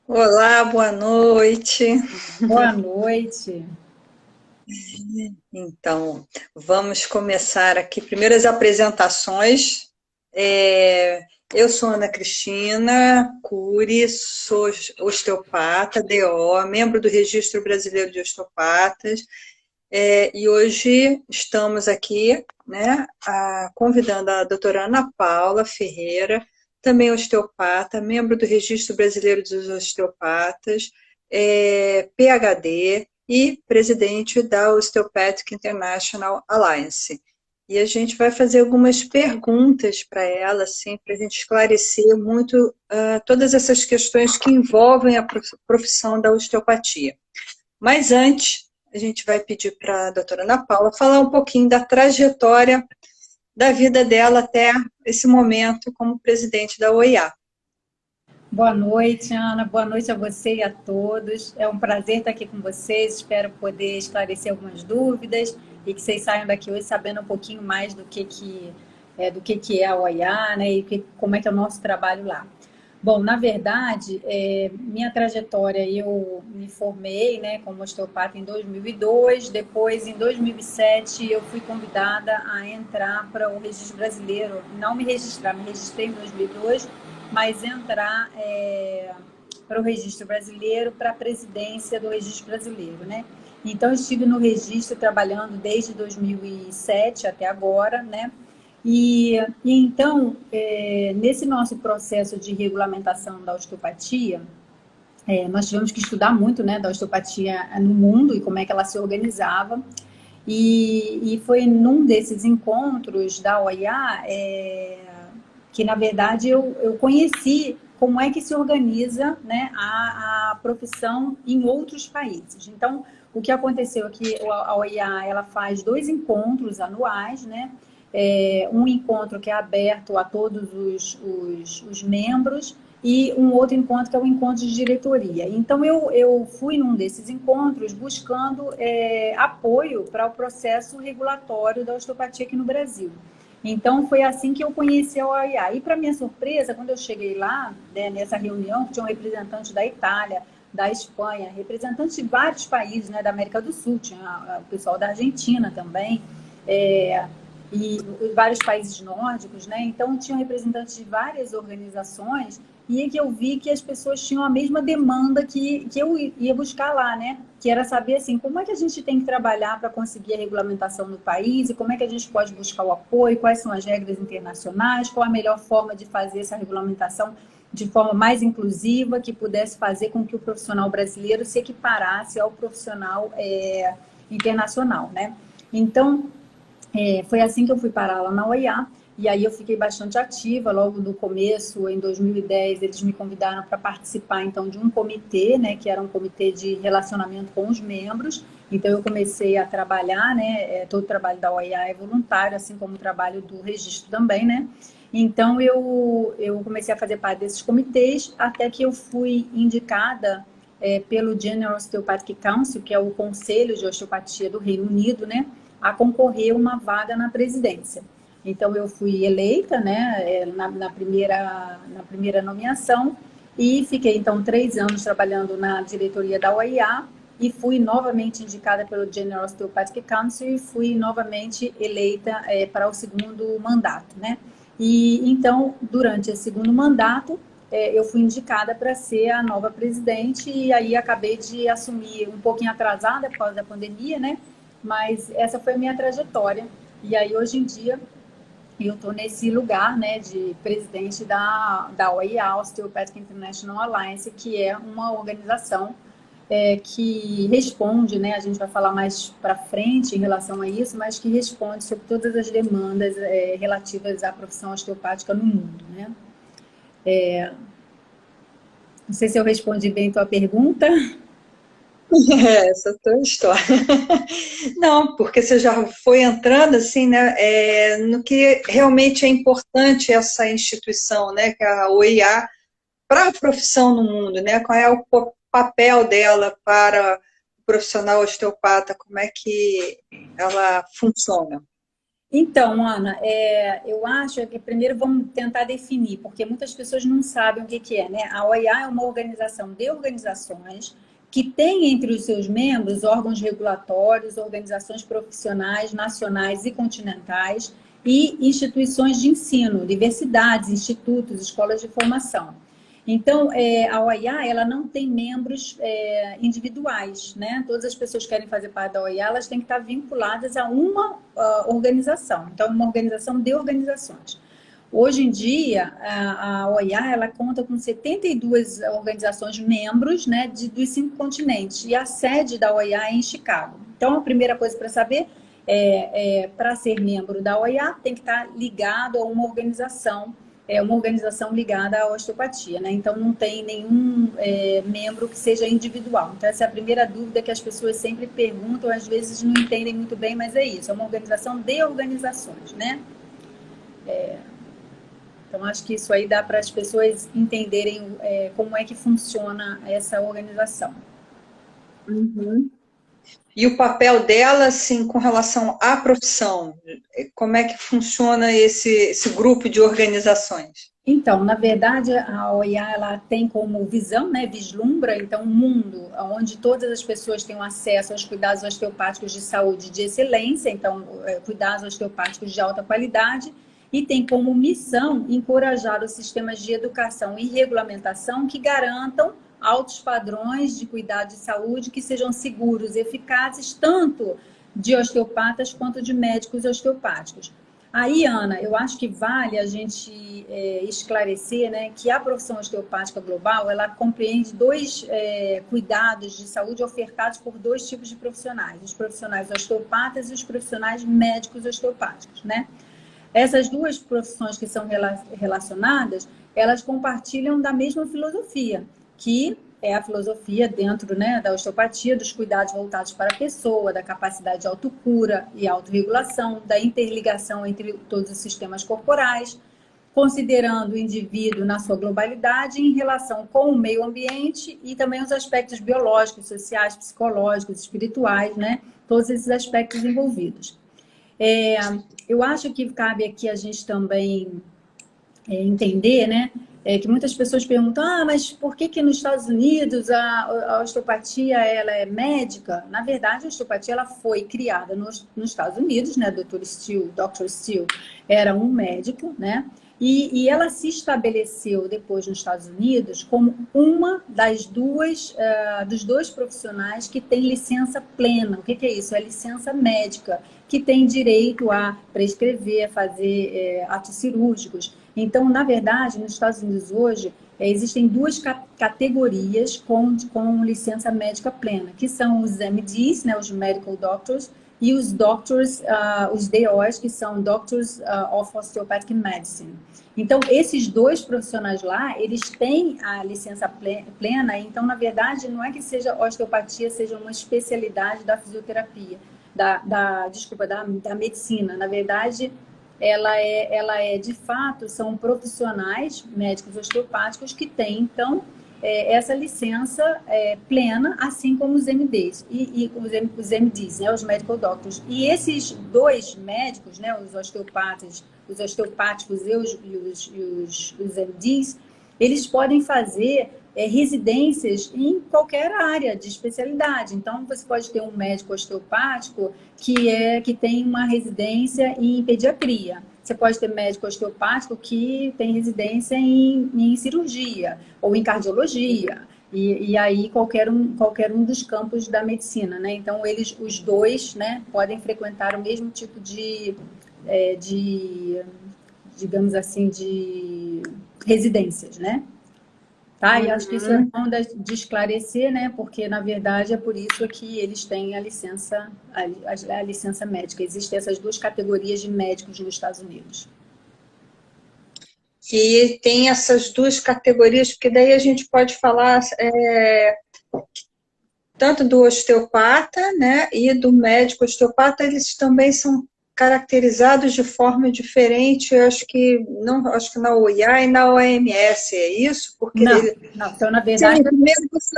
Olá, boa noite. Boa noite. Então, vamos começar aqui. Primeiro as apresentações. Eu sou Ana Cristina Cury, sou osteopata, DO, membro do Registro Brasileiro de Osteopatas, e hoje estamos aqui, né, convidando a doutora Ana Paula Ferreira, também osteopata, membro do Registro Brasileiro dos Osteopatas, PhD e presidente da Osteopathic International Alliance. E a gente vai fazer algumas perguntas para ela, assim, para a gente esclarecer muito todas essas questões que envolvem a profissão da osteopatia. Mas antes, a gente vai pedir para a doutora Ana Paula falar um pouquinho da trajetória da vida dela até esse momento como presidente da OIA. Boa noite, Ana. Boa noite a você e a todos. É um prazer estar aqui com vocês. Espero poder esclarecer algumas dúvidas e que vocês saiam daqui hoje sabendo um pouquinho mais do que é a OIA, né? E como é que é o nosso trabalho lá. Bom, na verdade, minha trajetória, eu me formei, né, como osteopata em 2002, depois em 2007 eu fui convidada a entrar para o registro brasileiro, não me registrar, me registrei em 2002, mas entrar para o registro brasileiro, para a presidência do registro brasileiro, né? Então, eu estive no registro trabalhando desde 2007 até agora, né? E então, nesse nosso processo de regulamentação da osteopatia, nós tivemos que estudar muito, né, da osteopatia no mundo e como é que ela se organizava. E foi num desses encontros da OIA que, na verdade, eu conheci como é que se organiza, né, a profissão em outros países. Então, o que aconteceu aqui, a OIA, ela faz 2 encontros anuais, né? Um encontro que é aberto a todos os membros e um outro encontro que é o encontro de diretoria. Então, eu fui num desses encontros buscando apoio para o processo regulatório da osteopatia aqui no Brasil. Então, foi assim que eu conheci a OIA. E, para minha surpresa, quando eu cheguei lá, né, nessa reunião, que tinha um representante da Itália, da Espanha, representantes de vários países, né, da América do Sul, tinha o pessoal da Argentina também, é, e vários países nórdicos, né? Então, tinham representantes de várias organizações e que eu vi que as pessoas tinham a mesma demanda que eu ia buscar lá, né? Que era saber, assim, como é que a gente tem que trabalhar para conseguir a regulamentação no país e como é que a gente pode buscar o apoio, quais são as regras internacionais, qual a melhor forma de fazer essa regulamentação de forma mais inclusiva, que pudesse fazer com que o profissional brasileiro se equiparasse ao profissional internacional, né? Então, foi assim que eu fui parar lá na OIA, e aí eu fiquei bastante ativa. Logo no começo, em 2010, eles me convidaram para participar então de um comitê, né, que era um comitê de relacionamento com os membros. Então eu comecei a trabalhar, né, todo o trabalho da OIA é voluntário, assim como o trabalho do registro também, né. Então eu comecei a fazer parte desses comitês até que eu fui indicada pelo General Osteopathic Council, que é o Conselho de Osteopatia do Reino Unido, né, a concorrer uma vaga na presidência. Então, eu fui eleita, né, na primeira nomeação e fiquei, então, 3 anos trabalhando na diretoria da OIA e fui novamente indicada pelo General Osteopathic Council e fui novamente eleita para o segundo mandato, né? E, então, durante esse segundo mandato, eu fui indicada para ser a nova presidente e aí acabei de assumir um pouquinho atrasada por causa da pandemia, né? Mas essa foi a minha trajetória. E aí, hoje em dia, eu estou nesse lugar, né, de presidente da OIA, Osteopathic International Alliance, que é uma organização que responde, né, a gente vai falar mais para frente em relação a isso, mas que responde sobre todas as demandas relativas à profissão osteopática no mundo, né? Não sei se eu respondi bem a tua pergunta. Essa é a tua história. Não, porque você já foi entrando assim, né, no que realmente é importante essa instituição, né, que é a OIA, para a profissão no mundo, né? Qual é o papel dela para o profissional osteopata, como é que ela funciona? Então, Ana, eu acho que primeiro vamos tentar definir, porque muitas pessoas não sabem o que que é, né? A OIA é uma organização de organizações que tem entre os seus membros órgãos regulatórios, organizações profissionais, nacionais e continentais e instituições de ensino, universidades, institutos, escolas de formação. Então, a OIA, ela não tem membros individuais, né? Todas as pessoas que querem fazer parte da OIA, elas têm que estar vinculadas a uma organização. Então, uma organização de organizações. Hoje em dia, a OIA, ela conta com 72 organizações membros, né, dos 5 continentes. E a sede da OIA é em Chicago. Então, a primeira coisa para saber para ser membro da OIA, tem que estar ligado a uma organização ligada à osteopatia, né? Então, não tem nenhum membro que seja individual. Então, essa é a primeira dúvida que as pessoas sempre perguntam, às vezes não entendem muito bem, mas é isso, é uma organização de organizações, né? Então, acho que isso aí dá para as pessoas entenderem como é que funciona essa organização. Uhum. E o papel dela, assim, com relação à profissão, como é que funciona esse grupo de organizações? Então, na verdade, a OIA, ela tem como visão, né, vislumbra, então, um mundo onde todas as pessoas tenham acesso aos cuidados osteopáticos de saúde de excelência, então, cuidados osteopáticos de alta qualidade, e tem como missão encorajar os sistemas de educação e regulamentação que garantam altos padrões de cuidado de saúde que sejam seguros e eficazes, tanto de osteopatas quanto de médicos osteopáticos. Aí, Ana, eu acho que vale a gente esclarecer, né, que a profissão osteopática global, ela compreende dois cuidados de saúde ofertados por dois tipos de profissionais, os profissionais osteopatas e os profissionais médicos osteopáticos, né? Essas duas profissões que são relacionadas, elas compartilham da mesma filosofia, que é a filosofia dentro, né, da osteopatia, dos cuidados voltados para a pessoa, da capacidade de autocura e autorregulação, da interligação entre todos os sistemas corporais, considerando o indivíduo na sua globalidade em relação com o meio ambiente e também os aspectos biológicos, sociais, psicológicos, espirituais, né, todos esses aspectos envolvidos. Eu acho que cabe aqui a gente também entender, né, que muitas pessoas perguntam, mas por que nos Estados Unidos a osteopatia ela é médica? Na verdade, a osteopatia ela foi criada nos Estados Unidos, né, Dr. Steele era um médico, né, e ela se estabeleceu depois nos Estados Unidos como uma dos dois profissionais que tem licença plena. O que é isso? É licença médica, que tem direito a prescrever, a fazer atos cirúrgicos. Então, na verdade, nos Estados Unidos hoje, existem duas categorias com licença médica plena, que são os MDs, né, os Medical Doctors, e os Doctors, os DOs, que são Doctors of Osteopathic Medicine. Então, esses dois profissionais lá, eles têm a licença plena, então, na verdade, não é que seja osteopatia, seja uma especialidade da fisioterapia, da medicina. Na verdade, ela é, de fato, são profissionais médicos osteopáticos que têm, então, essa licença plena, assim como os MDs, e os MDs, né, os Medical Doctors. E esses dois médicos, né, os osteopáticos e os MDs, eles podem fazer residências em qualquer área de especialidade. Então, você pode ter um médico osteopático que tem uma residência em pediatria. Você pode ter médico osteopático que tem residência em cirurgia ou em cardiologia. E aí qualquer um dos campos da medicina, né? Então, os dois, né, podem frequentar o mesmo tipo digamos assim, de residências, né? Tá? E acho que isso é bom de esclarecer, né? Porque, na verdade, é por isso que eles têm a licença médica. Existem essas duas categorias de médicos nos Estados Unidos. E tem essas duas categorias, porque daí a gente pode falar tanto do osteopata, né, e do médico osteopata, eles também são caracterizados de forma diferente, eu acho que na OIA e na OMS, é isso? Porque não, então, na verdade... Sim, primeiro você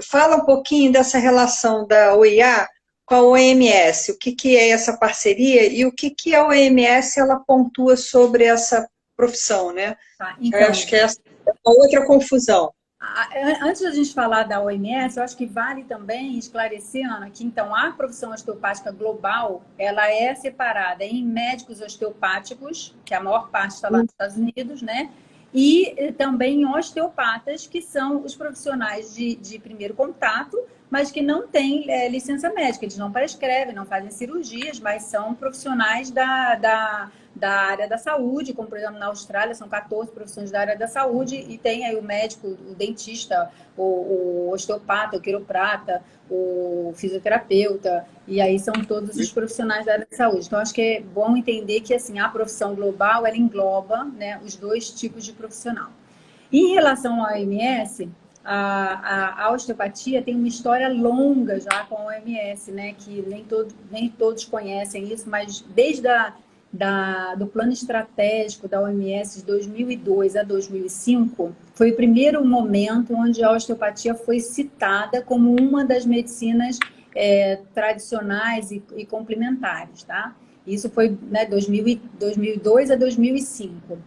fala um pouquinho dessa relação da OIA com a OMS. O que é essa parceria e o que a OMS ela pontua sobre essa profissão, né? Tá, Eu então, acho que essa é uma outra confusão. antes da gente falar da OMS, eu acho que vale também esclarecer, Ana, que então a profissão osteopática global, ela é separada em médicos osteopáticos, que a maior parte está lá nos Estados Unidos, né? E também osteopatas, que são os profissionais de primeiro contato, mas que não têm licença médica, eles não prescrevem, não fazem cirurgias, mas são profissionais da área da saúde, como por exemplo na Austrália são 14 profissões da área da saúde e tem aí o médico, o dentista, o osteopata, o quiroprata, o fisioterapeuta, e aí são todos os profissionais da área da saúde. Então acho que é bom entender que assim a profissão global ela engloba, né, os dois tipos de profissional. Em relação ao OMS, a osteopatia tem uma história longa já com a OMS, né? Que nem todos conhecem isso, mas desde do plano estratégico da OMS de 2002 a 2005, foi o primeiro momento onde a osteopatia foi citada como uma das medicinas tradicionais e complementares, tá? Isso foi, né, 2002 a 2005.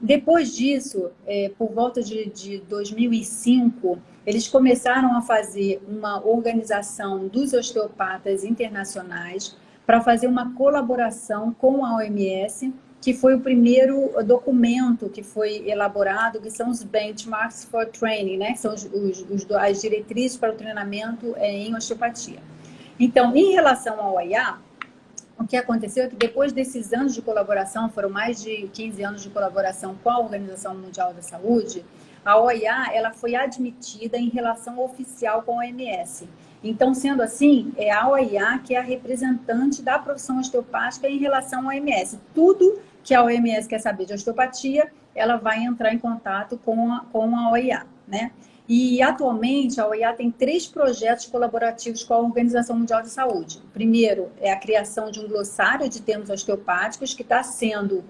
Depois disso, por volta de 2005, eles começaram a fazer uma organização dos osteopatas internacionais para fazer uma colaboração com a OMS, que foi o primeiro documento que foi elaborado, que são os Benchmarks for Training, né? Que são as diretrizes para o treinamento em osteopatia. Então, em relação ao OIA, o que aconteceu é que depois desses anos de colaboração, foram mais de 15 anos de colaboração com a Organização Mundial da Saúde, a OIA ela foi admitida em relação oficial com a OMS. Então, sendo assim, é a OIA que é a representante da profissão osteopática em relação à OMS. Tudo que a OMS quer saber de osteopatia, ela vai entrar em contato com a OIA, né? E, atualmente, a OIA tem 3 projetos colaborativos com a Organização Mundial de Saúde. O primeiro é a criação de um glossário de termos osteopáticos, que está sendo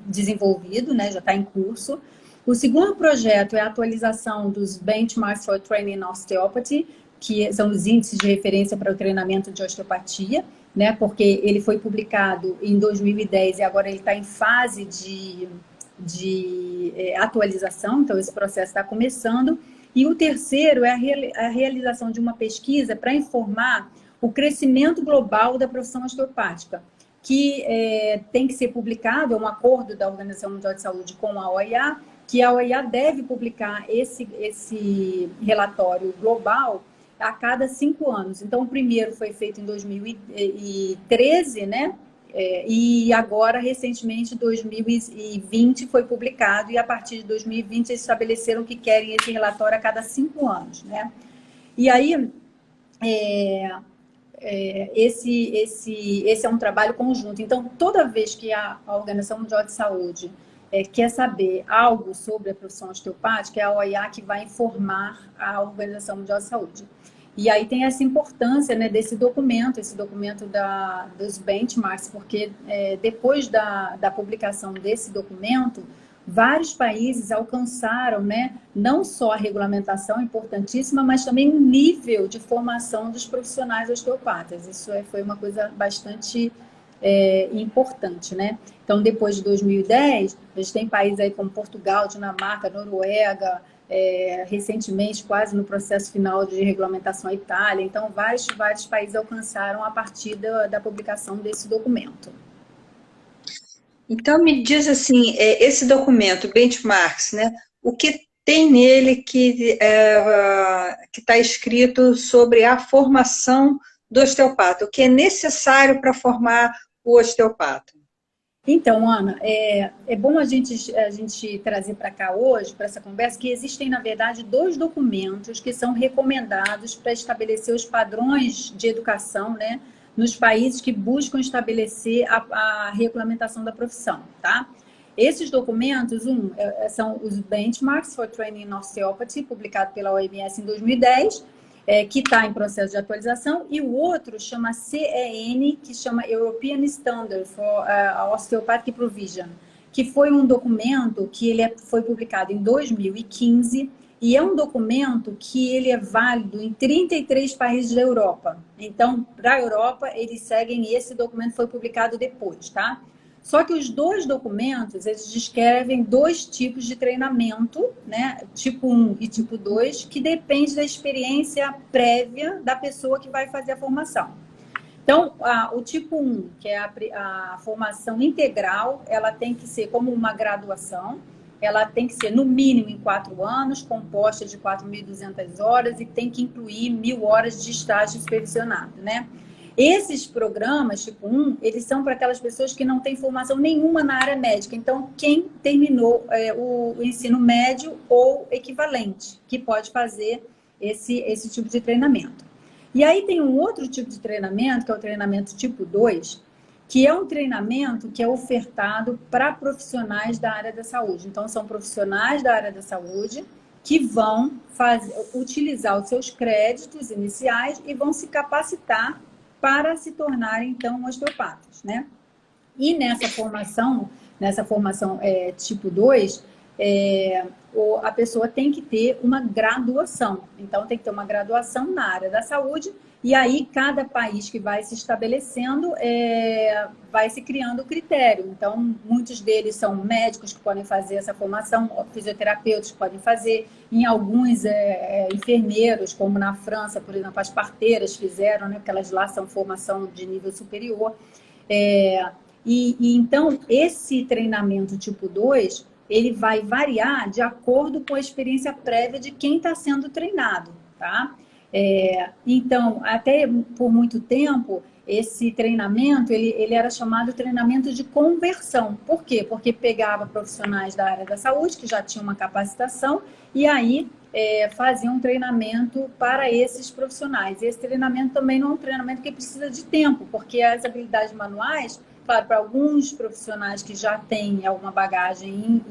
desenvolvido, né, já está em curso. O segundo projeto é a atualização dos Benchmarks for Training in Osteopathy, que são os índices de referência para o treinamento de osteopatia, né, porque ele foi publicado em 2010 e agora ele está em fase de atualização, então esse processo está começando. E o terceiro é a realização de uma pesquisa para informar o crescimento global da profissão osteopática, que tem que ser publicado, é um acordo da Organização Mundial de Saúde com a OIA, que a OIA deve publicar esse relatório global a cada 5 anos. Então, o primeiro foi feito em 2013, né? E agora, recentemente, 2020 foi publicado, e a partir de 2020 eles estabeleceram que querem esse relatório a cada 5 anos, né? E aí, esse é um trabalho conjunto. Então, toda vez que a Organização Mundial de Saúde quer saber algo sobre a profissão osteopática, é a OIA que vai informar a Organização Mundial de Saúde. E aí tem essa importância, né, desse documento, esse documento dos benchmarks, porque depois da publicação desse documento, vários países alcançaram, né, não só a regulamentação importantíssima, mas também o nível de formação dos profissionais osteopatas. Isso foi uma coisa bastante importante, né? Então, depois de 2010, a gente tem países aí como Portugal, Dinamarca, Noruega, recentemente, quase no processo final de regulamentação, a Itália. Então, vários países alcançaram a partir da publicação desse documento. Então, me diz assim, esse documento, Benchmarks, né? O que tem nele que está escrito sobre a formação do osteopata? O que é necessário para formar o osteopata? Então, Ana, é bom a gente trazer para cá hoje, para essa conversa, que existem, na verdade, 2 documentos que são recomendados para estabelecer os padrões de educação, né, nos países que buscam estabelecer a regulamentação da profissão, tá? Esses documentos, são os Benchmarks for Training in Osteopathy, publicado pela OMS em 2010, que está em processo de atualização, e o outro chama CEN, que chama European Standard for Osteopathic Provision, que foi um documento que foi publicado em 2015, E é um documento que ele é válido em 33 países da Europa. Então, para a Europa, eles seguem esse documento, foi publicado depois, tá? Só que os dois documentos, eles descrevem dois tipos de treinamento, né? Tipo 1 e tipo 2, que depende da experiência prévia da pessoa que vai fazer a formação. Então, o tipo 1, que é a formação integral, ela tem que ser como uma graduação, ela tem que ser no mínimo em 4 anos, composta de 4.200 horas e tem que incluir 1.000 horas de estágio supervisionado, né? Esses programas, tipo 1, eles são para aquelas pessoas que não têm formação nenhuma na área médica. Então, quem terminou o ensino médio ou equivalente, que pode fazer esse tipo de treinamento. E aí tem um outro tipo de treinamento, que é o treinamento tipo 2, que é um treinamento que é ofertado para profissionais da área da saúde. Então, são profissionais da área da saúde que vão utilizar os seus créditos iniciais e vão se capacitar para se tornarem, então, osteopatas, né? E nessa formação tipo 2, a pessoa tem que ter uma graduação. Então, tem que ter uma graduação na área da saúde. E aí, cada país que vai se estabelecendo, vai se criando o critério. Então, muitos deles são médicos que podem fazer essa formação, fisioterapeutas que podem fazer, em alguns enfermeiros, como na França, por exemplo, as parteiras fizeram, né, porque elas lá são formação de nível superior. Então, esse treinamento tipo 2, ele vai variar de acordo com a experiência prévia de quem está sendo treinado, tá? Então, até por muito tempo, esse treinamento, ele era chamado treinamento de conversão. Por quê? Porque pegava profissionais da área da saúde, que já tinham uma capacitação, e aí fazia um treinamento para esses profissionais. E esse treinamento também não é um treinamento que precisa de tempo, porque as habilidades manuais, claro, para alguns profissionais que já têm alguma bagagem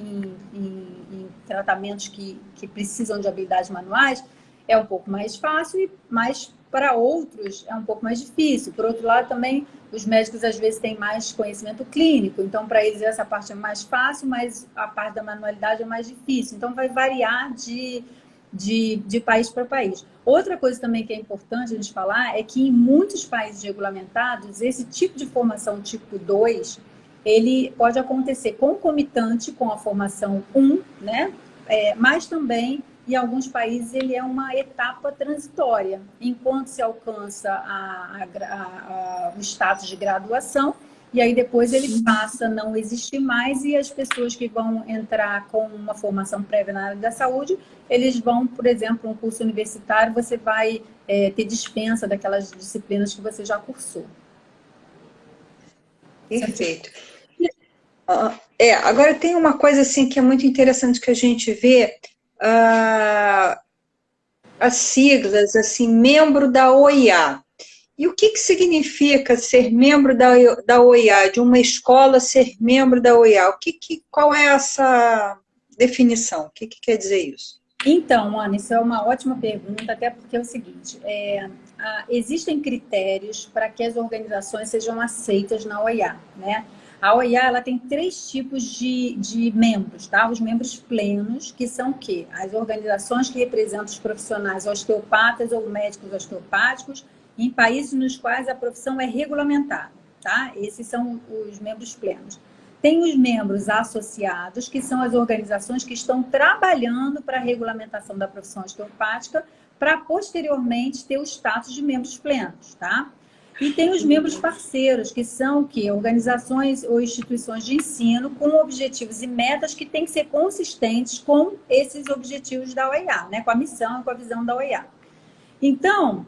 em tratamentos que precisam de habilidades manuais, é um pouco mais fácil, mas para outros é um pouco mais difícil. Por outro lado, também os médicos às vezes têm mais conhecimento clínico, então para eles essa parte é mais fácil, mas a parte da manualidade é mais difícil. Então vai variar de país para país. Outra coisa também que é importante a gente falar é que em muitos países regulamentados, esse tipo de formação tipo 2, ele pode acontecer concomitante com a formação 1, né? Mas também, em alguns países, ele é uma etapa transitória, enquanto se alcança o status de graduação, e aí depois ele passa a não existir mais, e as pessoas que vão entrar com uma formação prévia na área da saúde, eles vão, por exemplo, um curso universitário, você vai ter dispensa daquelas disciplinas que você já cursou. Perfeito. Agora tem uma coisa assim que é muito interessante que a gente vê, as siglas, assim, membro da OIA. E o que significa ser membro da OIA, de uma escola ser membro da OIA? Qual é essa definição? O que quer dizer isso? Então, Ana, isso é uma ótima pergunta, até porque é o seguinte, existem critérios para que as organizações sejam aceitas na OIA, né? A OIA, ela tem 3 tipos de membros, tá? Os membros plenos, que são o quê? As organizações que representam os profissionais osteopatas ou médicos osteopáticos em países nos quais a profissão é regulamentada, tá? Esses são os membros plenos. Tem os membros associados, que são as organizações que estão trabalhando para a regulamentação da profissão osteopática, para posteriormente ter o status de membros plenos, tá? E tem os membros parceiros, que são o quê? Organizações ou instituições de ensino com objetivos e metas que têm que ser consistentes com esses objetivos da OIA, né? Com a missão e com a visão da OIA. Então,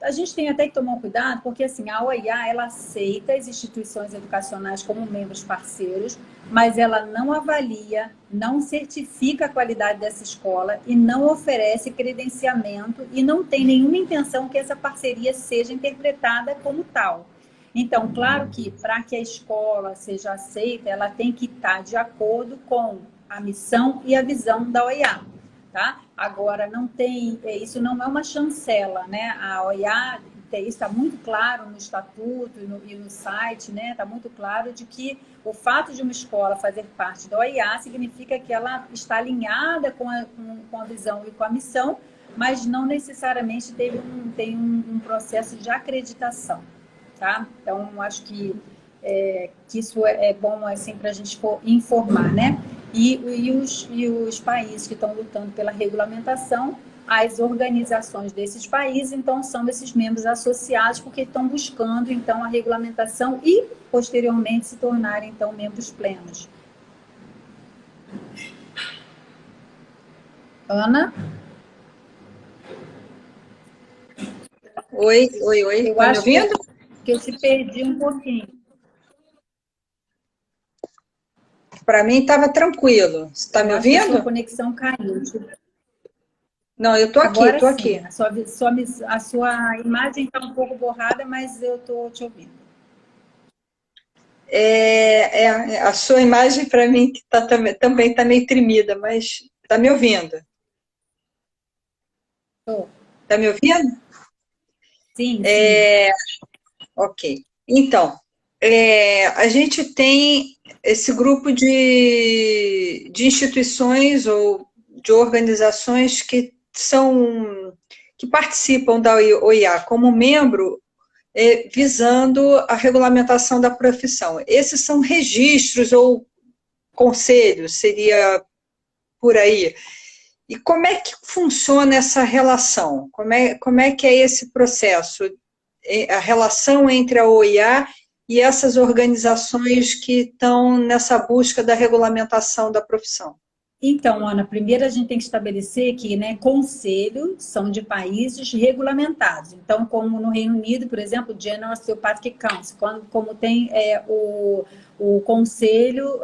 a gente tem até que tomar cuidado, porque assim, a OIA, ela aceita as instituições educacionais como membros parceiros, mas ela não avalia, não certifica a qualidade dessa escola e não oferece credenciamento e não tem nenhuma intenção que essa parceria seja interpretada como tal. Então, claro que para que a escola seja aceita, ela tem que estar de acordo com a missão e a visão da OIA. Tá? Agora, não tem, isso não é uma chancela, né? A OIA até isso está muito claro no estatuto e no site, né? Está muito claro de que o fato de uma escola fazer parte da OIA significa que ela está alinhada com a visão e com a missão, mas não necessariamente tem um processo de acreditação, tá? Então, acho que isso é bom assim, para a gente informar, né? E os países que estão lutando pela regulamentação, as organizações desses países, então, são esses membros associados, porque estão buscando, então, a regulamentação e, posteriormente, se tornarem, então, membros plenos. Ana? Oi, Eu tá me acho ouvindo? que eu te perdi um pouquinho. Para mim estava tranquilo. Você está Eu me acho que a sua ouvindo? conexão caiu. Não, eu tô aqui, Agora tô sim, aqui. a sua imagem está um pouco borrada, mas eu estou te ouvindo. A sua imagem para mim que também está meio tremida, mas está me ouvindo? Tô. Está me ouvindo? Sim, sim. Ok. Então, a gente tem esse grupo de instituições ou de organizações que participam da OIA como membro, visando a regulamentação da profissão. Esses são registros ou conselhos, seria por aí. E como é que funciona essa relação? Como é que é esse processo? A relação entre a OIA e essas organizações que estão nessa busca da regulamentação da profissão? Então, Ana, primeiro a gente tem que estabelecer que, né, conselhos são de países regulamentados. Então, como no Reino Unido, por exemplo, General Osteopathic Council, como tem o Conselho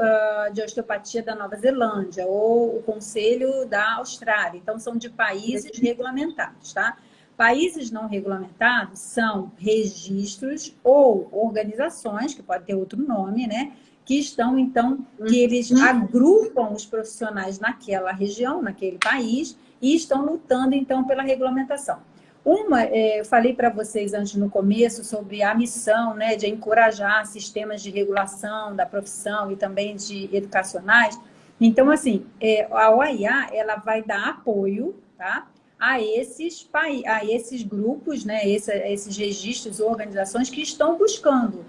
de Osteopatia da Nova Zelândia ou o Conselho da Austrália. Então, são de países regulamentados, tá? Países não regulamentados são registros ou organizações, que pode ter outro nome, né? Que estão, então, que eles agrupam os profissionais naquela região, naquele país, e estão lutando, então, pela regulamentação. Eu falei para vocês antes no começo sobre a missão, né, de encorajar sistemas de regulação da profissão e também de educacionais. Então, assim, a OIA, ela vai dar apoio, tá, a esses grupos, né, esses registros ou organizações que estão buscando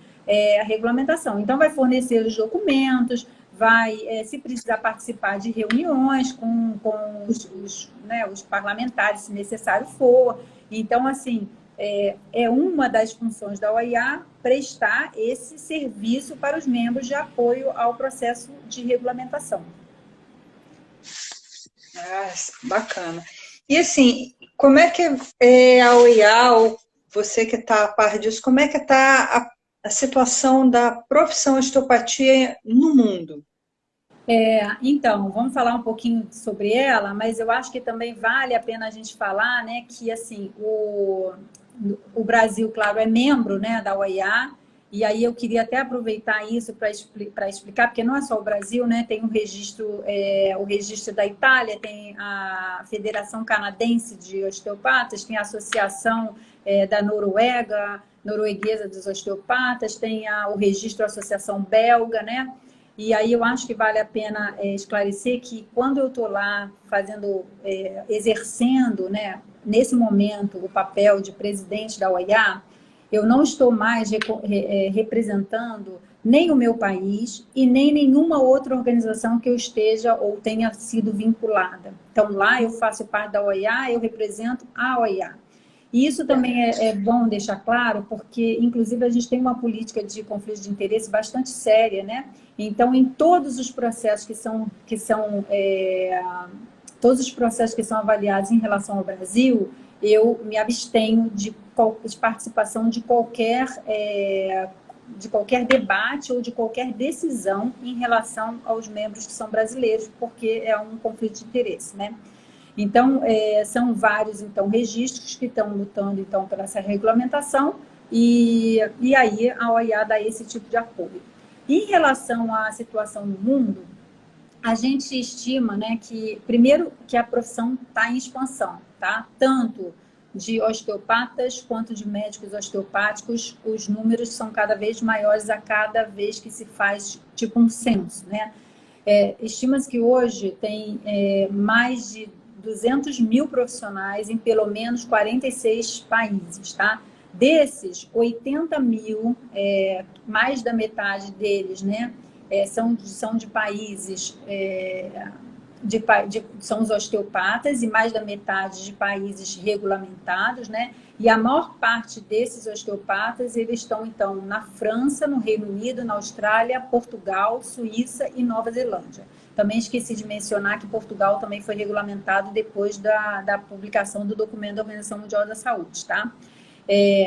a regulamentação. Então, vai fornecer os documentos, vai, se precisar participar de reuniões com os parlamentares, se necessário for. Então, assim, é uma das funções da OIA prestar esse serviço para os membros de apoio ao processo de regulamentação. Ah, bacana. E assim, como é que a OIA, ou você que está a par disso, como é que está a situação da profissão osteopatia no mundo? Então, vamos falar um pouquinho sobre ela, mas eu acho que também vale a pena a gente falar, né, que assim, o Brasil, claro, é membro, né, da OIA, e aí eu queria até aproveitar isso para explicar, porque não é só o Brasil, né, tem o registro da Itália, tem a Federação Canadense de Osteopatas, tem a Associação da Norueguesa dos Osteopatas, tem o registro Associação Belga, né? E aí eu acho que vale a pena esclarecer que quando eu estou lá exercendo, né, nesse momento, o papel de presidente da OIA, eu não estou mais representando nem o meu país e nem nenhuma outra organização que eu esteja ou tenha sido vinculada. Então, lá eu faço parte da OIA, eu represento a OIA. E isso também é bom deixar claro, porque, inclusive, a gente tem uma política de conflito de interesse bastante séria, né? Então, em todos os processos todos os processos que são avaliados em relação ao Brasil, eu me abstenho de participação de qualquer debate ou de qualquer decisão em relação aos membros que são brasileiros, porque é um conflito de interesse, né? Então, são vários então, registros que estão lutando então, pela essa regulamentação e aí a OIA dá esse tipo de apoio. Em relação à situação no mundo, a gente estima, né, que, primeiro, que a profissão está em expansão, tá? Tanto de osteopatas quanto de médicos osteopáticos, os números são cada vez maiores a cada vez que se faz tipo um censo, né? Estima-se que hoje tem mais de 200 mil profissionais em pelo menos 46 países, tá? Desses, 80 mil, mais da metade deles, né, são de países, são os osteopatas, e mais da metade de países regulamentados, né? E a maior parte desses osteopatas, eles estão, então, na França, no Reino Unido, na Austrália, Portugal, Suíça e Nova Zelândia. Também esqueci de mencionar que Portugal também foi regulamentado depois da publicação do documento da Organização Mundial da Saúde, tá?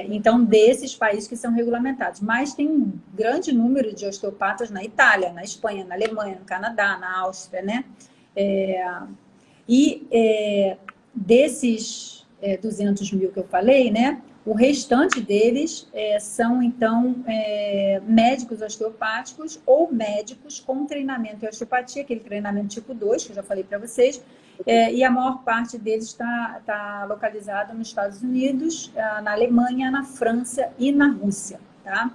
Então, desses países que são regulamentados. Mas tem um grande número de osteopatas na Itália, na Espanha, na Alemanha, no Canadá, na Áustria, né? Desses 200 mil que eu falei, né? O restante deles são, então, médicos osteopáticos ou médicos com treinamento em osteopatia, aquele treinamento tipo 2, que eu já falei para vocês, e a maior parte deles está localizada nos Estados Unidos, na Alemanha, na França e na Rússia, tá?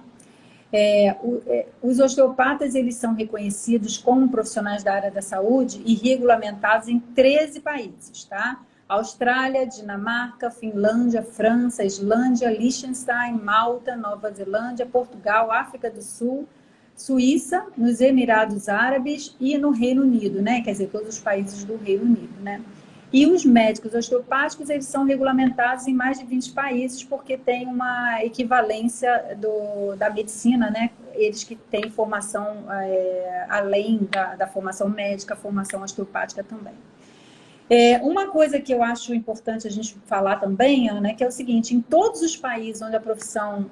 Os osteopatas, eles são reconhecidos como profissionais da área da saúde e regulamentados em 13 países, tá? Austrália, Dinamarca, Finlândia, França, Islândia, Liechtenstein, Malta, Nova Zelândia, Portugal, África do Sul, Suíça, nos Emirados Árabes e no Reino Unido, né? Quer dizer, todos os países do Reino Unido, né? E os médicos osteopáticos, eles são regulamentados em mais de 20 países, porque tem uma equivalência da medicina, né? Eles que têm formação além da formação médica, formação osteopática também. Uma coisa que eu acho importante a gente falar também, Ana, que é o seguinte: em todos os países onde a profissão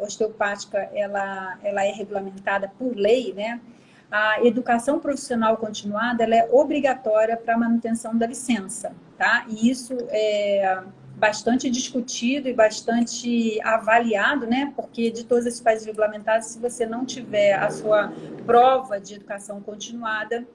osteopática ela é regulamentada por lei, né, a educação profissional continuada ela é obrigatória para a manutenção da licença, tá? E isso é bastante discutido e bastante avaliado, né? Porque de todos esses países regulamentados, se você não tiver a sua prova de educação continuada,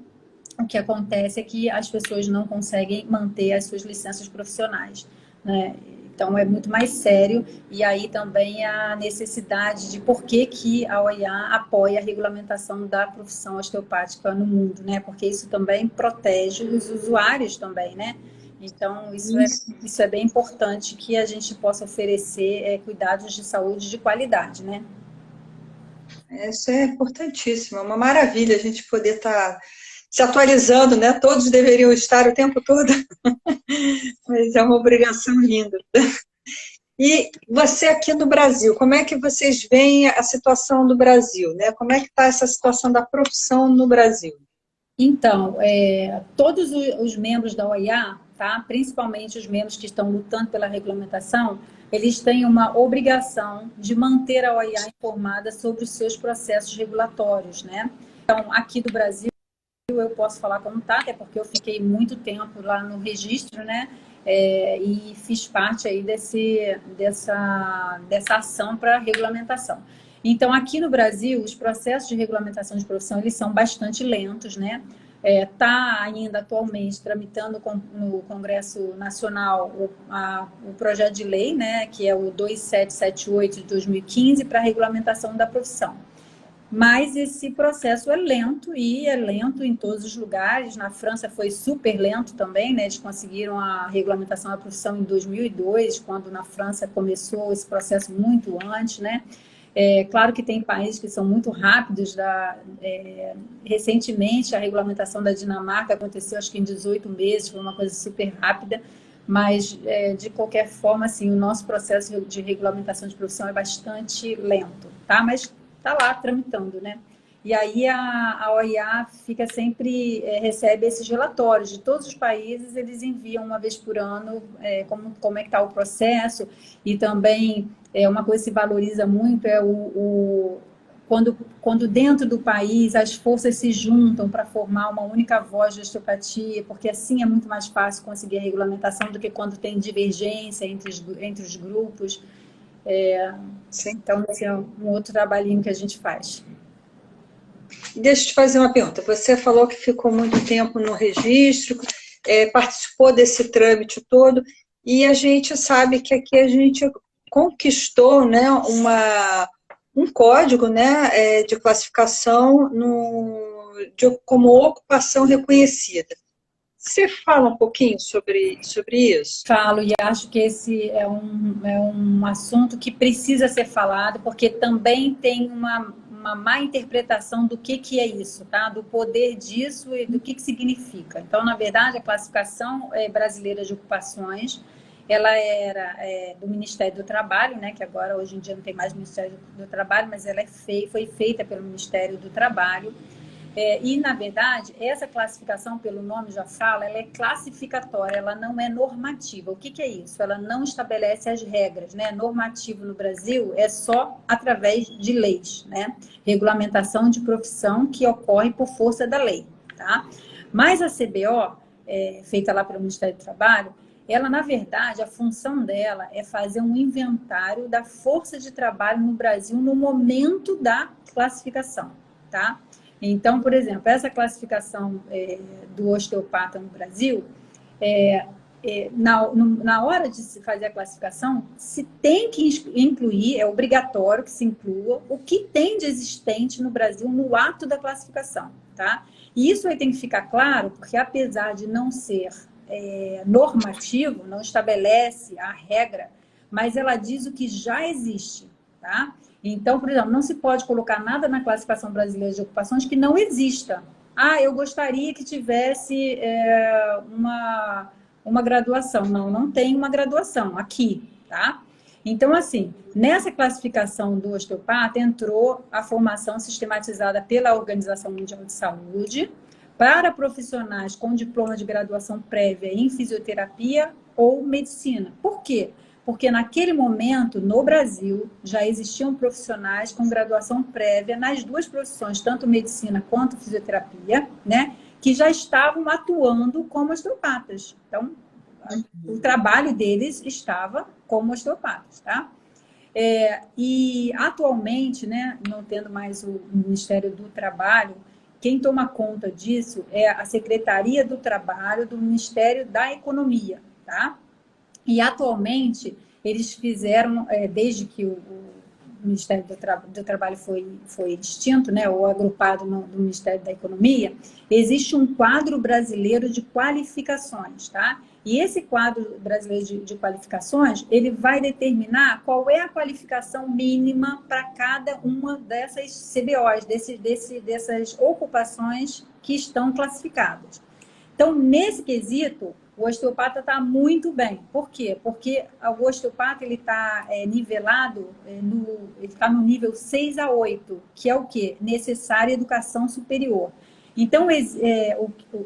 o que acontece é que as pessoas não conseguem manter as suas licenças profissionais, né? Então, é muito mais sério, e aí também a necessidade de por que a OIA apoia a regulamentação da profissão osteopática no mundo, né? Porque isso também protege os usuários também, né? Então, isso é bem importante que a gente possa oferecer cuidados de saúde de qualidade, né? Isso é importantíssimo, é uma maravilha a gente poder estar se atualizando, né? Todos deveriam estar o tempo todo, mas é uma obrigação linda. E você aqui no Brasil, como é que vocês veem a situação do Brasil, né? Como é que está essa situação da profissão no Brasil? Então, todos os membros da OIA, tá? Principalmente os membros que estão lutando pela regulamentação, eles têm uma obrigação de manter a OIA informada sobre os seus processos regulatórios, né? Então, aqui do Brasil, eu posso falar como tá, até porque eu fiquei muito tempo lá no registro, né? E fiz parte aí dessa ação para regulamentação. Então, aqui no Brasil, os processos de regulamentação de profissão, eles são bastante lentos, né? Está ainda atualmente tramitando no Congresso Nacional o projeto de lei, né? Que é o 2778 de 2015 para a regulamentação da profissão. Mas esse processo é lento, e é lento em todos os lugares. Na França foi super lento também, né? Eles conseguiram a regulamentação da profissão em 2002, quando na França começou esse processo muito antes, né? Claro que tem países que são muito rápidos. Recentemente, a regulamentação da Dinamarca aconteceu, acho que em 18 meses, foi uma coisa super rápida, mas, de qualquer forma, assim, o nosso processo de regulamentação de profissão é bastante lento, tá? Mas está lá tramitando, né? E aí a OIA fica sempre, recebe esses relatórios de todos os países, eles enviam uma vez por ano como é que está o processo. E também uma coisa que se valoriza muito é quando dentro do país as forças se juntam para formar uma única voz de osteopatia, porque assim é muito mais fácil conseguir a regulamentação do que quando tem divergência entre os grupos. Então, esse é um outro trabalhinho que a gente faz. Deixa eu te fazer uma pergunta. Você falou que ficou muito tempo no registro, participou desse trâmite todo. e a gente sabe que aqui a gente conquistou, né, um código, né, de classificação como ocupação reconhecida. Você fala um pouquinho sobre isso? Falo, e acho que esse é um assunto que precisa ser falado, porque também tem uma má interpretação do que é isso, tá? Do poder disso e do que significa. Então, na verdade, a classificação brasileira de ocupações, ela era do Ministério do Trabalho, né? Que agora, hoje em dia, não tem mais Ministério do Trabalho, mas ela foi feita pelo Ministério do Trabalho. E, na verdade, essa classificação, pelo nome já fala, ela é classificatória, ela não é normativa. O que é isso? Ela não estabelece as regras, né? Normativo no Brasil é só através de leis, né? Regulamentação de profissão que ocorre por força da lei, tá? Mas a CBO, feita lá pelo Ministério do Trabalho, ela, na verdade, a função dela é fazer um inventário da força de trabalho no Brasil no momento da classificação, tá? Então, por exemplo, essa classificação do osteopata no Brasil, na hora de se fazer a classificação, se tem que incluir, é obrigatório que se inclua o que tem de existente no Brasil no ato da classificação, tá? E isso aí tem que ficar claro, porque apesar de não ser normativo, não estabelece a regra, mas ela diz o que já existe, tá? Então, por exemplo, não se pode colocar nada na classificação brasileira de ocupações que não exista. Ah, eu gostaria que tivesse uma graduação. Não, não tem uma graduação aqui, tá? Então, assim, nessa classificação do osteopata entrou a formação sistematizada pela Organização Mundial de Saúde para profissionais com diploma de graduação prévia em fisioterapia ou medicina. Por quê? Porque naquele momento, no Brasil, já existiam profissionais com graduação prévia nas duas profissões, tanto medicina quanto fisioterapia, né, que já estavam atuando como osteopatas. Então, o trabalho deles estava como osteopatas, tá? E atualmente, né, não tendo mais o Ministério do Trabalho, quem toma conta disso é a Secretaria do Trabalho do Ministério da Economia, tá? E, atualmente, eles fizeram, desde que o Ministério do Trabalho foi extinto, né, ou agrupado no Ministério da Economia, existe um quadro brasileiro de qualificações, tá? E esse quadro brasileiro de qualificações, ele vai determinar qual é a qualificação mínima para cada uma dessas CBOs, dessas ocupações que estão classificadas. Então, nesse quesito, o osteopata está muito bem. Por quê? Porque o osteopata ele está nivelado, ele está no nível 6 a 8, que é o quê? Necessária educação superior. Então,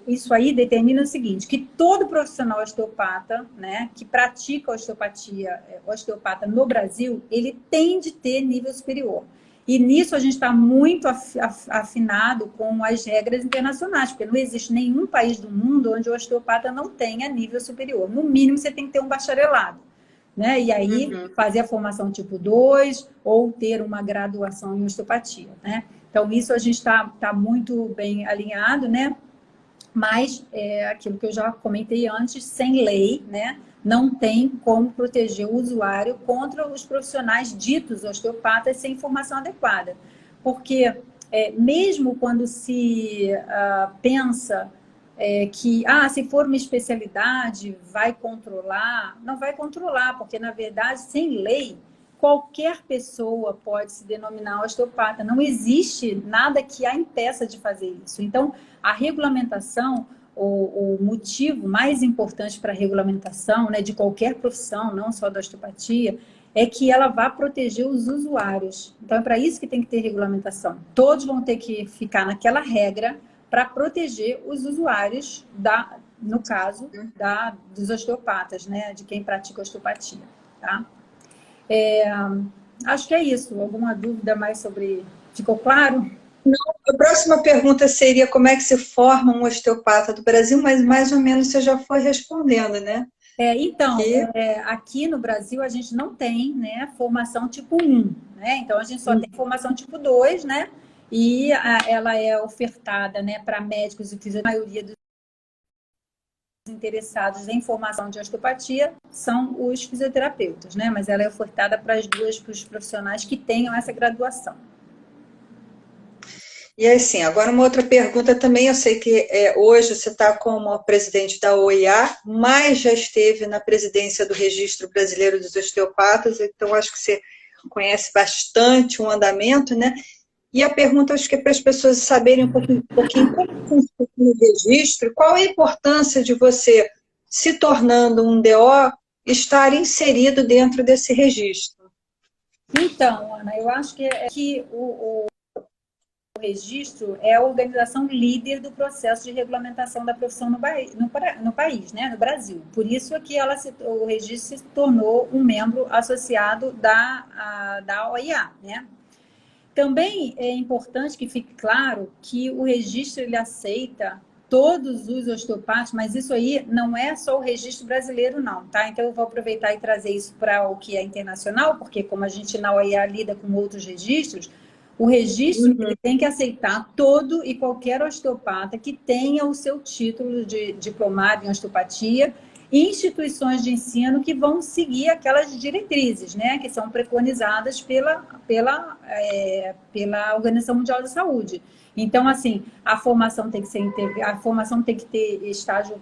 isso aí determina o seguinte, que todo profissional osteopata, né, que pratica osteopatia, osteopata no Brasil, ele tem de ter nível superior. E nisso a gente está muito afinado com as regras internacionais, porque não existe nenhum país do mundo onde o osteopata não tenha nível superior. No mínimo, você tem que ter um bacharelado, né? E aí fazer a formação tipo 2 ou ter uma graduação em osteopatia, né? Então, isso a gente está muito bem alinhado, né? Mas aquilo que eu já comentei antes, sem lei, né? Não tem como proteger o usuário contra os profissionais ditos osteopatas sem informação adequada. Porque mesmo quando se pensa que, se for uma especialidade, vai controlar, não vai controlar, porque, na verdade, sem lei, qualquer pessoa pode se denominar osteopata. Não existe nada que a impeça de fazer isso. Então, a regulamentação, o motivo mais importante para a regulamentação, né, de qualquer profissão, não só da osteopatia, é que ela vá proteger os usuários. Então, é para isso que tem que ter regulamentação. Todos vão ter que ficar naquela regra para proteger os usuários, no caso, dos osteopatas, né, de quem pratica osteopatia, tá? Acho que é isso. Alguma dúvida mais sobre... Ficou claro? Não, a próxima pergunta seria como é que se forma um osteopata do Brasil, mas mais ou menos você já foi respondendo, né? Então, aqui no Brasil a gente não tem, né, formação tipo 1, né? Então a gente só tem formação tipo 2, né? E ela é ofertada, né, para médicos e fisioterapeutas, a maioria dos interessados em formação de osteopatia são os fisioterapeutas, né? Mas ela é ofertada para para os profissionais que tenham essa graduação. E assim, agora uma outra pergunta também, eu sei que hoje você está como presidente da OIA, mas já esteve na presidência do Registro Brasileiro dos Osteopatas, então acho que você conhece bastante o andamento, né? E a pergunta, acho que é para as pessoas saberem um pouquinho como funciona o registro, qual a importância de você, se tornando um DO, estar inserido dentro desse registro? Então, Ana, eu acho que o registro é a organização líder do processo de regulamentação da profissão no país, né, no Brasil. Por isso é que o registro se tornou um membro associado da OIA, né? Também é importante que fique claro que o registro ele aceita todos os osteopatas, mas isso aí não é só o registro brasileiro, não, tá? Então eu vou aproveitar e trazer isso para o que é internacional, porque como a gente na OIA lida com outros registros, o registro ele tem que aceitar todo e qualquer osteopata que tenha o seu título de diplomado em osteopatia e instituições de ensino que vão seguir aquelas diretrizes, né, que são preconizadas pela Organização Mundial da Saúde. Então, assim, a formação tem que ser a formação tem que ter estágio,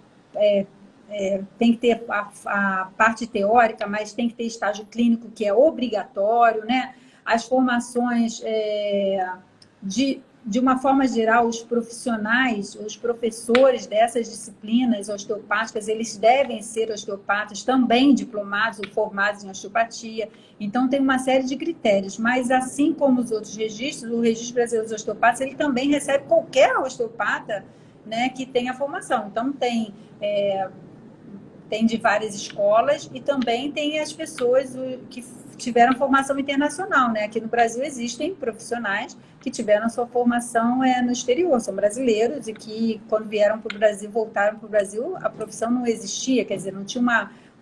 tem que ter a parte teórica, mas tem que ter estágio clínico que é obrigatório, né? As formações de uma forma geral, os profissionais, os professores dessas disciplinas osteopáticas, eles devem ser osteopatas também diplomados ou formados em osteopatia. Então, tem uma série de critérios. Mas, assim como os outros registros, o Registro Brasileiro dos Osteopatas, ele também recebe qualquer osteopata, né, que tenha formação. Então, tem de várias escolas e também tem as pessoas que tiveram formação internacional, né? Aqui no Brasil existem profissionais que tiveram sua formação no exterior, são brasileiros e que quando vieram para o Brasil, voltaram para o Brasil, a profissão não existia, quer dizer, não tinha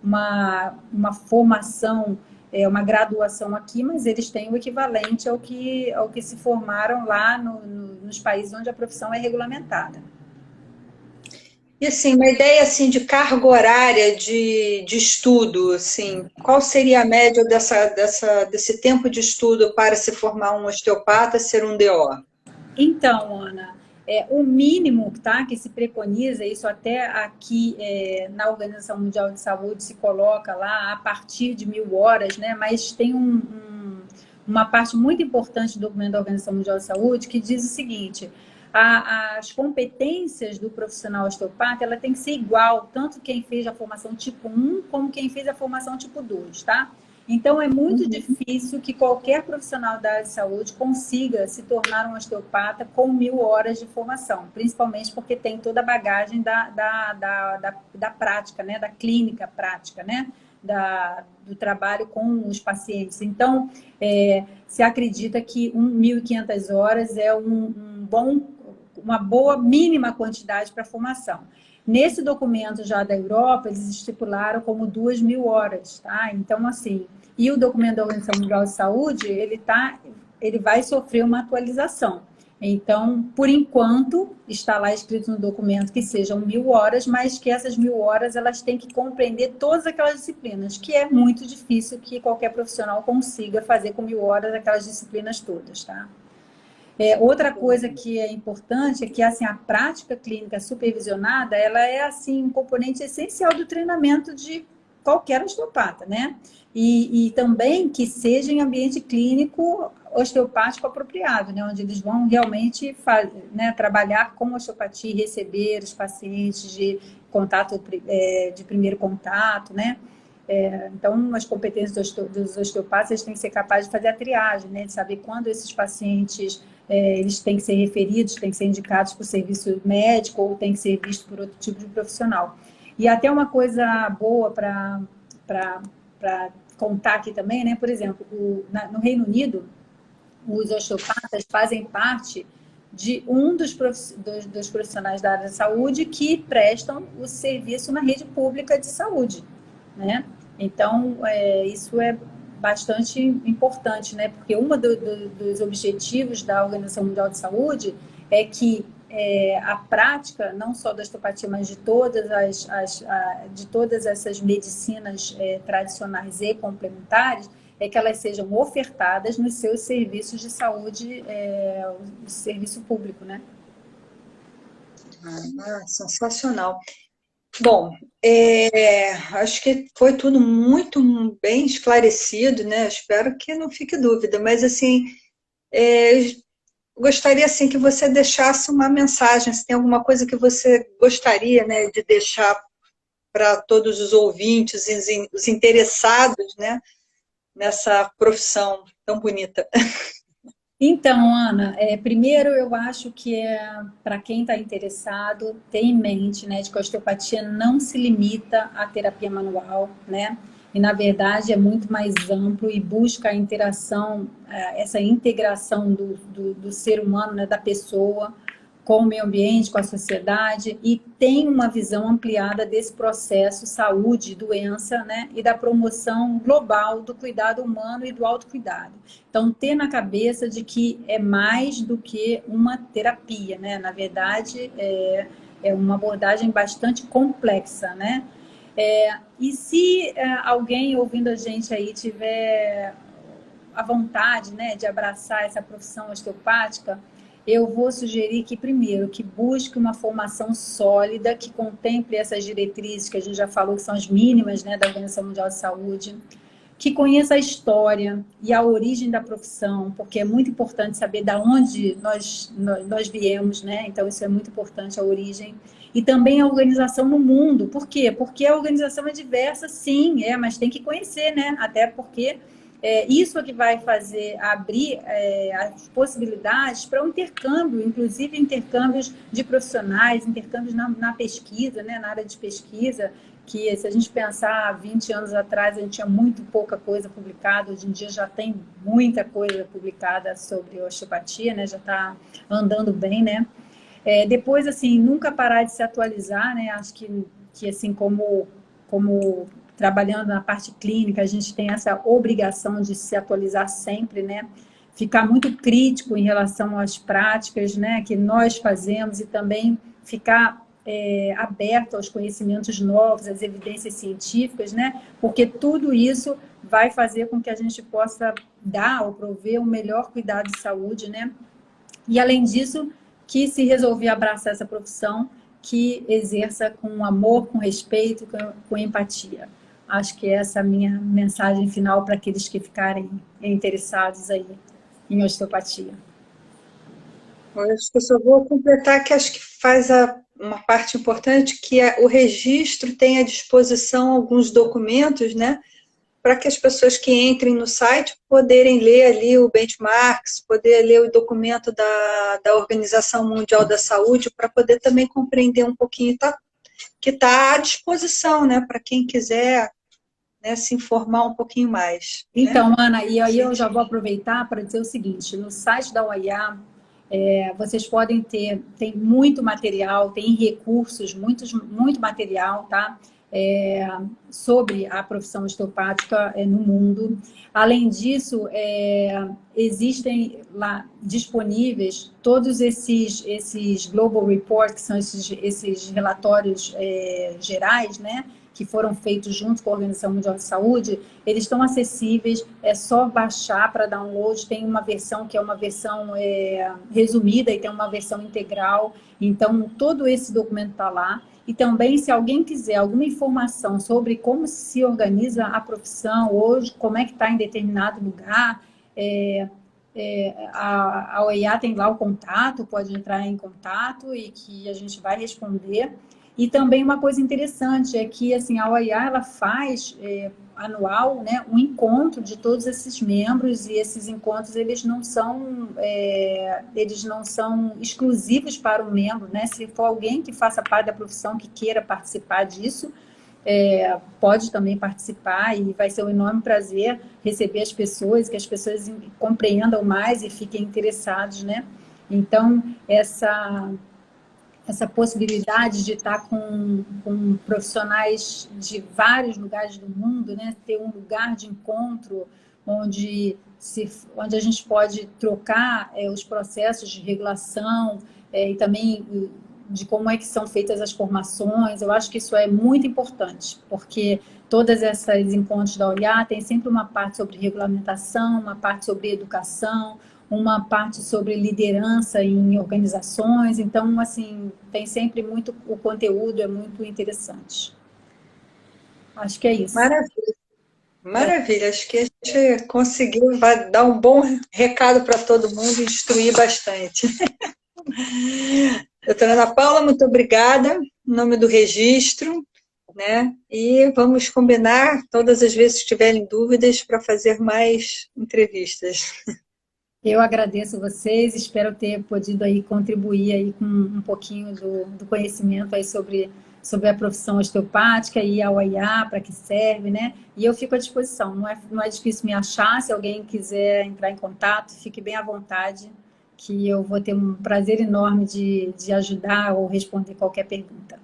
uma formação, uma graduação aqui, mas eles têm o equivalente ao que se formaram lá nos países onde a profissão é regulamentada. E assim, uma ideia assim de carga horária de estudo, assim, qual seria a média desse tempo de estudo para se formar um osteopata, ser um DO? Então, Ana, o mínimo, tá, que se preconiza, isso até aqui na Organização Mundial de Saúde se coloca lá a partir de 1.000 horas, né? Mas tem uma parte muito importante do documento da Organização Mundial de Saúde que diz o seguinte: as competências do profissional osteopata, ela tem que ser igual, tanto quem fez a formação tipo 1 como quem fez a formação tipo 2, tá? Então, é muito difícil que qualquer profissional da área de saúde consiga se tornar um osteopata com 1.000 horas de formação, principalmente porque tem toda a bagagem da prática, né? Da clínica prática, né? Do trabalho com os pacientes. Então, se acredita que 1.500 horas é uma boa mínima quantidade para formação. Nesse documento já da Europa, eles estipularam como 2.000 horas, tá? Então, assim, e o documento da Organização Mundial de Saúde, ele vai sofrer uma atualização. Então, por enquanto, está lá escrito no documento que sejam 1.000 horas, mas que essas 1.000 horas, elas têm que compreender todas aquelas disciplinas, que é muito difícil que qualquer profissional consiga fazer com 1.000 horas aquelas disciplinas todas, tá? Outra coisa que é importante é que assim, a prática clínica supervisionada, ela é assim, um componente essencial do treinamento de qualquer osteopata, né? E também que seja em ambiente clínico osteopático apropriado, né? Onde eles vão realmente trabalhar com osteopatia, receber os pacientes de contato, de primeiro contato, né? Então, as competências dos osteopatas, eles têm que ser capazes de fazer a triagem, né? De saber quando esses pacientes eles têm que ser referidos, têm que ser indicados por serviço médico ou têm que ser vistos por outro tipo de profissional. E até uma coisa boa para contar aqui também, né? Por exemplo, no Reino Unido, os osteopatas fazem parte de um dos profissionais da área da saúde que prestam o serviço na rede pública de saúde, né? Então, isso é bastante importante, né? Porque um dos objetivos da Organização Mundial de Saúde é que a prática, não só da osteopatia, mas de todas essas medicinas tradicionais e complementares, é que elas sejam ofertadas nos seus serviços de saúde, serviço público, né? Sensacional. Bom, acho que foi tudo muito bem esclarecido, né? Espero que não fique dúvida, mas assim, gostaria assim que você deixasse uma mensagem, se tem alguma coisa que você gostaria, né, de deixar para todos os ouvintes, os interessados, né, nessa profissão tão bonita. Então, Ana, primeiro eu acho que para quem está interessado, ter em mente, né, de que a osteopatia não se limita à terapia manual, né? E na verdade é muito mais amplo e busca a interação, essa integração do ser humano, né, da pessoa, com o meio ambiente, com a sociedade, e tem uma visão ampliada desse processo saúde, doença, né, e da promoção global do cuidado humano e do autocuidado. Então, ter na cabeça de que é mais do que uma terapia, né? Na verdade, é uma abordagem bastante complexa, né? E se alguém ouvindo a gente aí tiver a vontade, né, de abraçar essa profissão osteopática, eu vou sugerir que, primeiro, que busque uma formação sólida, que contemple essas diretrizes que a gente já falou, que são as mínimas, né, da Organização Mundial de Saúde, que conheça a história e a origem da profissão, porque é muito importante saber de onde nós viemos, né? Então, isso é muito importante, a origem. E também a organização no mundo. Por quê? Porque a organização é diversa, sim, mas tem que conhecer, né? Até porque isso é que vai fazer abrir as possibilidades para um intercâmbio, inclusive intercâmbios de profissionais, intercâmbios na pesquisa, né? Na área de pesquisa, que se a gente pensar 20 anos atrás, a gente tinha muito pouca coisa publicada, hoje em dia já tem muita coisa publicada sobre osteopatia, né? Já está andando bem, né? Depois, assim, nunca parar de se atualizar, né? Acho que assim, como trabalhando na parte clínica, a gente tem essa obrigação de se atualizar sempre, né? Ficar muito crítico em relação às práticas, né, que nós fazemos e também ficar aberto aos conhecimentos novos, às evidências científicas, né? Porque tudo isso vai fazer com que a gente possa dar ou prover um melhor cuidado de saúde, né? E além disso, que se resolver abraçar essa profissão, que exerça com amor, com respeito, com empatia. Acho que essa é a minha mensagem final para aqueles que ficarem interessados aí em osteopatia. Eu acho que eu só vou completar que acho que faz uma parte importante, que é o registro tem à disposição alguns documentos, né, para que as pessoas que entrem no site poderem ler ali o benchmarks, poder ler o documento da Organização Mundial da Saúde, para poder também compreender um pouquinho, que está à disposição, né, para quem quiser, né, se informar um pouquinho mais. Então, Né? Ana, e aí eu já vou aproveitar para dizer o seguinte, no site da OIA, vocês podem tem muito material, tem recursos, muito material, tá? Sobre a profissão osteopática no mundo. Além disso, existem lá disponíveis todos esses Global Reports, que são esses relatórios gerais, né? Que foram feitos junto com a Organização Mundial de Saúde, eles estão acessíveis, é só baixar para download, tem uma versão que é uma versão resumida e tem uma versão integral, então todo esse documento está lá. E também, se alguém quiser alguma informação sobre como se organiza a profissão hoje, como é que está em determinado lugar, a OEA tem lá o contato, pode entrar em contato e que a gente vai responder. E também uma coisa interessante é que assim, a OEA ela faz anual, né, um encontro de todos esses membros, e esses encontros eles não são exclusivos para o membro, né? Se for alguém que faça parte da profissão que queira participar disso, pode também participar, e vai ser um enorme prazer receber as pessoas, que as pessoas compreendam mais e fiquem interessados, né? Então, essa possibilidade de estar com profissionais de vários lugares do mundo, né? Ter um lugar de encontro onde a gente pode trocar os processos de regulação, e também de como é que são feitas as formações. Eu acho que isso é muito importante, porque todas essas encontros da OIA tem sempre uma parte sobre regulamentação, uma parte sobre educação, uma parte sobre liderança em organizações. Então, assim, tem sempre muito, o conteúdo é muito interessante. Acho que é isso. Maravilha, maravilha. Acho que a gente conseguiu, vai dar um bom recado para todo mundo e instruir bastante. Doutora Ana Paula, muito obrigada, em nome do registro, né? E vamos combinar todas as vezes que tiverem dúvidas para fazer mais entrevistas. Eu agradeço vocês, espero ter podido aí contribuir aí com um pouquinho do conhecimento aí sobre a profissão osteopática e a OIA, para que serve, né? E eu fico à disposição, não é difícil me achar, se alguém quiser entrar em contato, fique bem à vontade, que eu vou ter um prazer enorme de ajudar ou responder qualquer pergunta.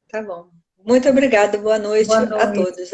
Tá bom. Muito obrigada, boa noite Boa a noite. todos.